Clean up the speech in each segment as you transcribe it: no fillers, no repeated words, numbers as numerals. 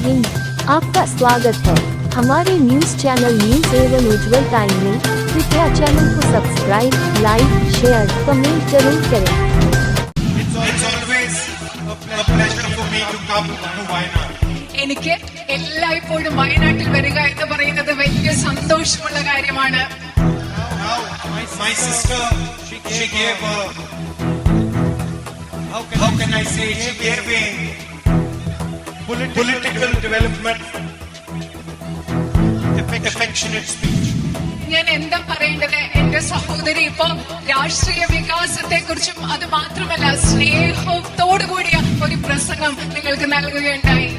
हिंद, आपका स्वागत है हमारे न्यूज चैनल न्यूज एवं उज्जवल टाइम में। कृपया चैनल को सब्सक्राइब, लाइक, शेयर, कमेंट जरूर करें। It's always a pleasure for me to come to Wayanad. എനിക്ക് എല്ലായ്പ്പോഴും വയനാട്ടിൽ വരിക എന്ന് പറയുന്നത് വലിയ സന്തോഷമുള്ള കാര്യമാണ്. Now, my sister, she gave a, how can I say, she gave a political development, affectionate speech. ഞാൻ എന്താ പറയേണ്ടത്? എന്റെ സഹോദരി ഇപ്പൊ രാഷ്ട്രീയ വികാസത്തെ കുറിച്ചും അത് മാത്രമല്ല സ്നേഹത്തോടു കൂടിയ ഒരു പ്രസംഗം നിങ്ങൾക്ക് നൽകുകയുണ്ടായി.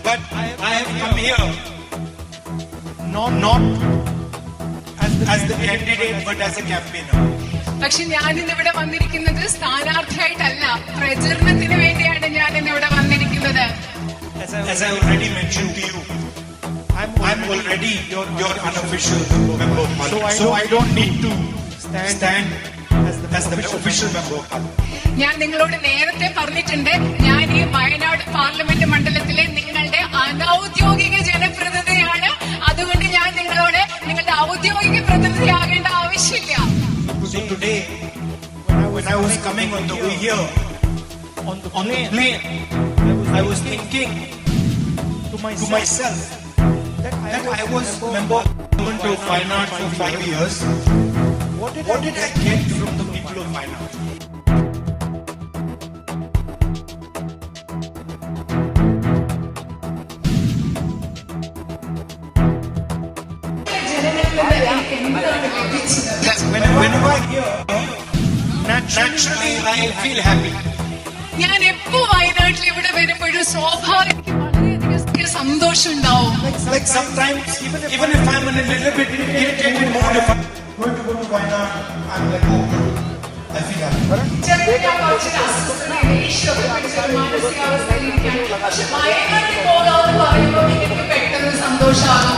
But I have come here not as the candidate but as a campaigner. പക്ഷെ ഞാൻ ഇന്നിവിടെ വന്നിരിക്കുന്നത് സ്ഥാനാർത്ഥിയായിട്ടല്ല, പ്രചരണത്തിന് വേണ്ടിയാണ് ഞാൻ ഇന്നിവിടെ വന്നിരിക്കുന്നത്. As I already mentioned to you, I'm already your unofficial member of parliament, so I don't need to stand as the official member of parliament. ഞാൻ നിങ്ങളോട് നേരത്തെ പറഞ്ഞിട്ടുണ്ട്, ഞാൻ ഈ വയനാട് പാർലമെന്റ് മണ്ഡലത്തിലെ നിങ്ങളുടെ അനൌദ്യോഗിക ജനപ്രതിനിധിയാണ്. അതുകൊണ്ട് ഞാൻ നിങ്ങളോട് നിങ്ങളുടെ ഔദ്യോഗിക പ്രതിനിധിയാകേണ്ട ആവശ്യമില്ല. So today, when I was coming on the way here, on the plane, I was thinking to myself that I was member of Wayanad for 5 years. What did I get from the people of Wayanad? Whenever I hear, naturally I feel happy. ഞാൻ എപ്പോ വയനാട്ടിൽ ഇവിടെ വരുമ്പോഴും സ്വാഭാവികം വളരെയധികം സന്തോഷം ഉണ്ടാവും. Like sometimes, even if I'm in a little bit irritated mood, if I'm going to go to Wayanad, I'm like, oh, I feel happy. ചെറിയ കുറച്ചൊരു അസ്വസ്ഥത, ദേഷ്യമൊക്കെ പിടിച്ചൊരു മാനസികാവസ്ഥയിലിരിക്കുകയാണ്. പക്ഷെ വയനാട്ടിൽ പോകാമെന്ന് പറയുമ്പോൾ എനിക്ക് പെട്ടെന്ന് സന്തോഷമാകും.